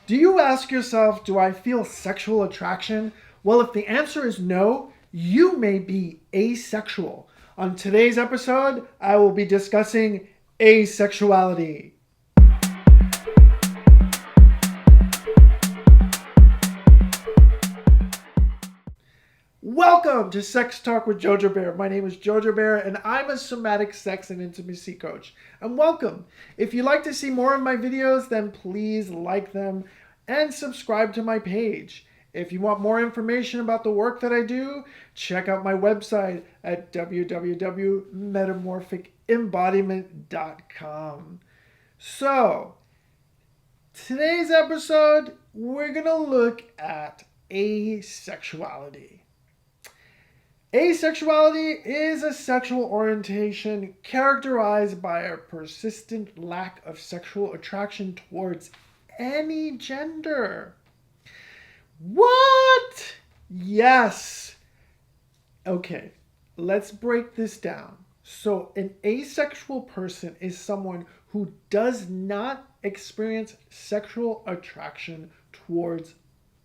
Do you ask yourself, do I feel sexual attraction? Well, if the answer is no, you may be asexual. On today's episode, I will be discussing asexuality. Welcome to Sex Talk with JoJo Bear. My name is JoJo Bear and I'm a somatic sex and intimacy coach. And welcome. If you'd like to see more of my videos, then please like them and subscribe to my page. If you want more information about the work that I do, check out my website at www.metamorphicembodiment.com. So, today's episode, we're going to look at asexuality. Asexuality is a sexual orientation characterized by a persistent lack of sexual attraction towards any gender. What? Yes. Okay, let's break this down. So, an asexual person is someone who does not experience sexual attraction towards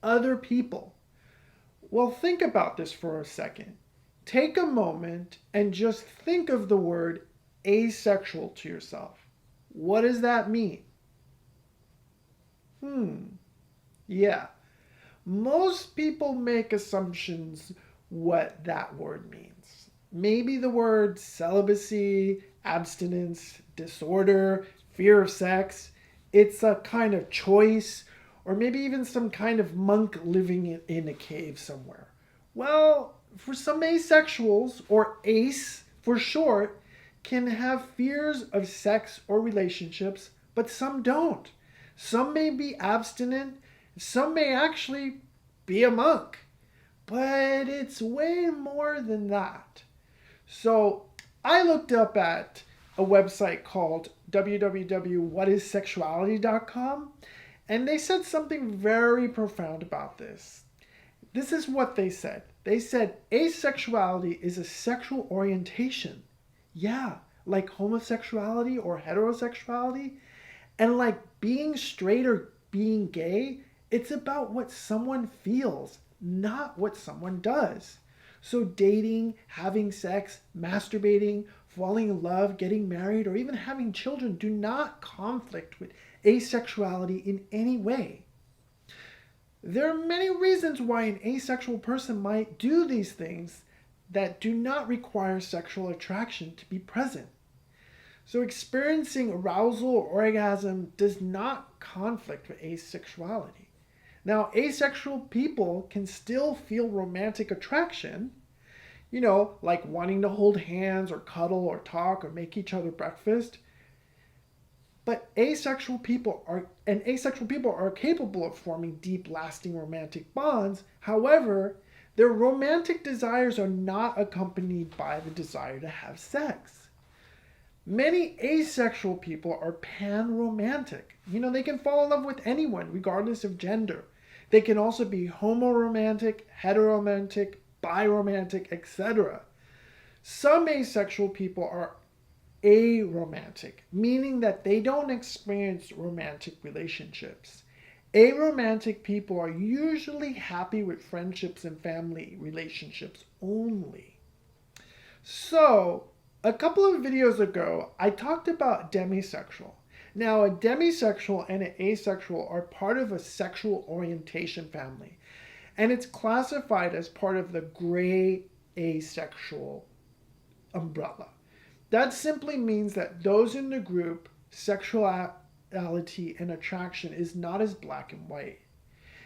other people. Well, think about this for a second. Take a moment and just think of the word asexual to yourself. What does that mean? Yeah. Most people make assumptions what that word means. Maybe the word celibacy, abstinence, disorder, fear of sex. It's a kind of choice, or maybe even some kind of monk living in a cave somewhere. Well, for some asexuals, or ace for short, can have fears of sex or relationships, but some don't. Some may be abstinent, some may actually be a monk, but it's way more than that. So I looked up at a website called www.whatissexuality.com, and they said something very profound about this. This is what they said. They said asexuality is a sexual orientation. Yeah, like homosexuality or heterosexuality. And like being straight or being gay, it's about what someone feels, not what someone does. So dating, having sex, masturbating, falling in love, getting married, or even having children do not conflict with asexuality in any way. There are many reasons why an asexual person might do these things that do not require sexual attraction to be present. So, experiencing arousal or orgasm does not conflict with asexuality. Now, asexual people can still feel romantic attraction, like wanting to hold hands or cuddle or talk or make each other breakfast. But asexual people are capable of forming deep, lasting romantic bonds. However, their romantic desires are not accompanied by the desire to have sex. Many asexual people are pan-romantic. They can fall in love with anyone, regardless of gender. They can also be homoromantic, heteroromantic, biromantic, etc. Some asexual people are aromantic, meaning that they don't experience romantic relationships. Aromantic people are usually happy with friendships and family relationships only. So, a couple of videos ago, I talked about demisexual. Now, a demisexual and an asexual are part of a sexual orientation family, and it's classified as part of the gray asexual umbrella. That simply means that those in the group, sexuality and attraction is not as black and white.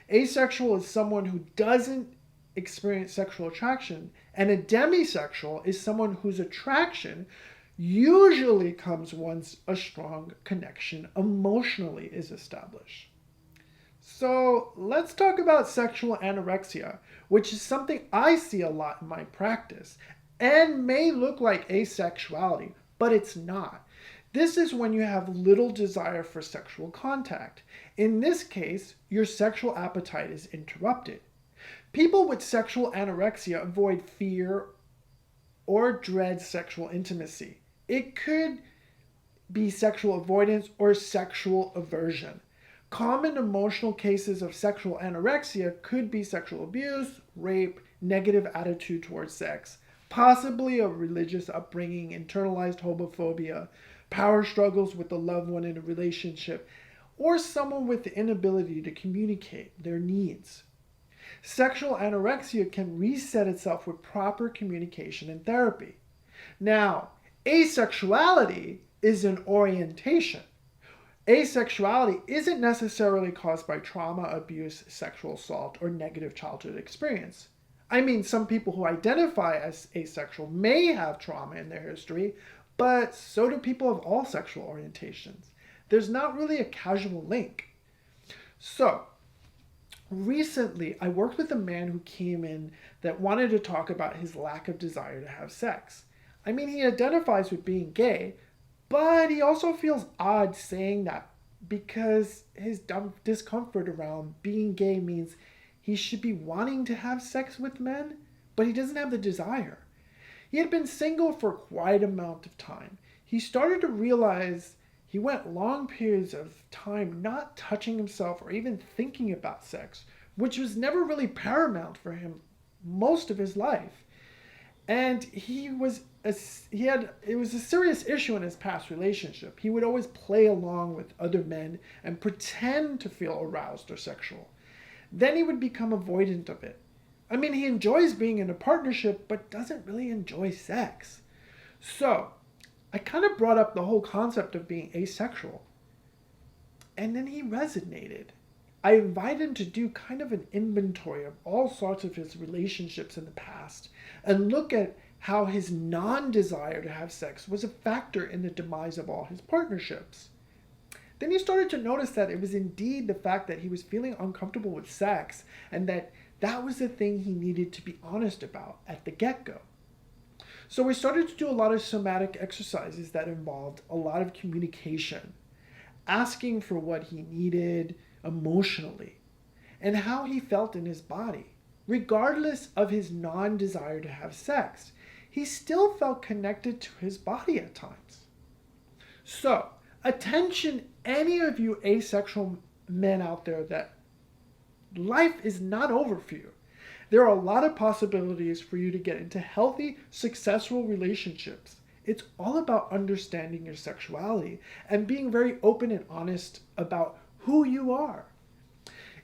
Asexual is someone who doesn't experience sexual attraction, and a demisexual is someone whose attraction usually comes once a strong connection emotionally is established. So let's talk about sexual anorexia, which is something I see a lot in my practice and may look like asexuality, but it's not. This is when you have little desire for sexual contact. In this case, your sexual appetite is interrupted. People with sexual anorexia avoid fear or dread sexual intimacy. It could be sexual avoidance or sexual aversion. Common emotional cases of sexual anorexia could be sexual abuse, rape, negative attitude towards sex, possibly a religious upbringing, internalized homophobia, power struggles with a loved one in a relationship, or someone with the inability to communicate their needs. Sexual anorexia can reset itself with proper communication and therapy. Now, asexuality is an orientation. Asexuality isn't necessarily caused by trauma, abuse, sexual assault, or negative childhood experience. I mean, some people who identify as asexual may have trauma in their history, but so do people of all sexual orientations. There's not really a causal link. So, recently, I worked with a man who came in that wanted to talk about his lack of desire to have sex. I mean, he identifies with being gay, but he also feels odd saying that because his discomfort around being gay means he should be wanting to have sex with men, but he doesn't have the desire. He had been single for quite an amount of time. He started to realize he went long periods of time not touching himself or even thinking about sex, which was never really paramount for him most of his life. And it was a serious issue in his past relationship. He would always play along with other men and pretend to feel aroused or sexual. Then he would become avoidant of it. I mean, he enjoys being in a partnership, but doesn't really enjoy sex. So, I kind of brought up the whole concept of being asexual. And then he resonated. I invited him to do kind of an inventory of all sorts of his relationships in the past and look at how his non-desire to have sex was a factor in the demise of all his partnerships. Then he started to notice that it was indeed the fact that he was feeling uncomfortable with sex and that was the thing he needed to be honest about at the get-go. So we started to do a lot of somatic exercises that involved a lot of communication, asking for what he needed emotionally, and how he felt in his body. Regardless of his non-desire to have sex, he still felt connected to his body at times. So, attention, any of you asexual men out there, that life is not over for you. There are a lot of possibilities for you to get into healthy, successful relationships. It's all about understanding your sexuality and being very open and honest about who you are.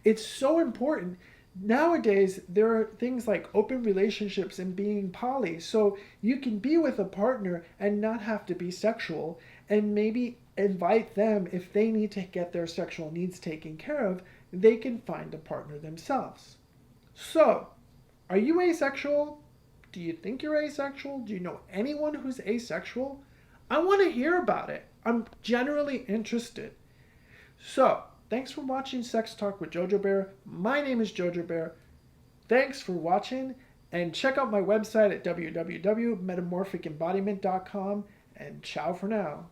It's so important. Nowadays, there are things like open relationships and being poly. So you can be with a partner and not have to be sexual, and maybe invite them, if they need to get their sexual needs taken care of, they can find a partner themselves. So, are you asexual? Do you think you're asexual? Do you know anyone who's asexual? I want to hear about it. I'm generally interested. So, thanks for watching Sex Talk with JoJo Bear. My name is JoJo Bear. Thanks for watching, and check out my website at www.metamorphicembodiment.com, and ciao for now.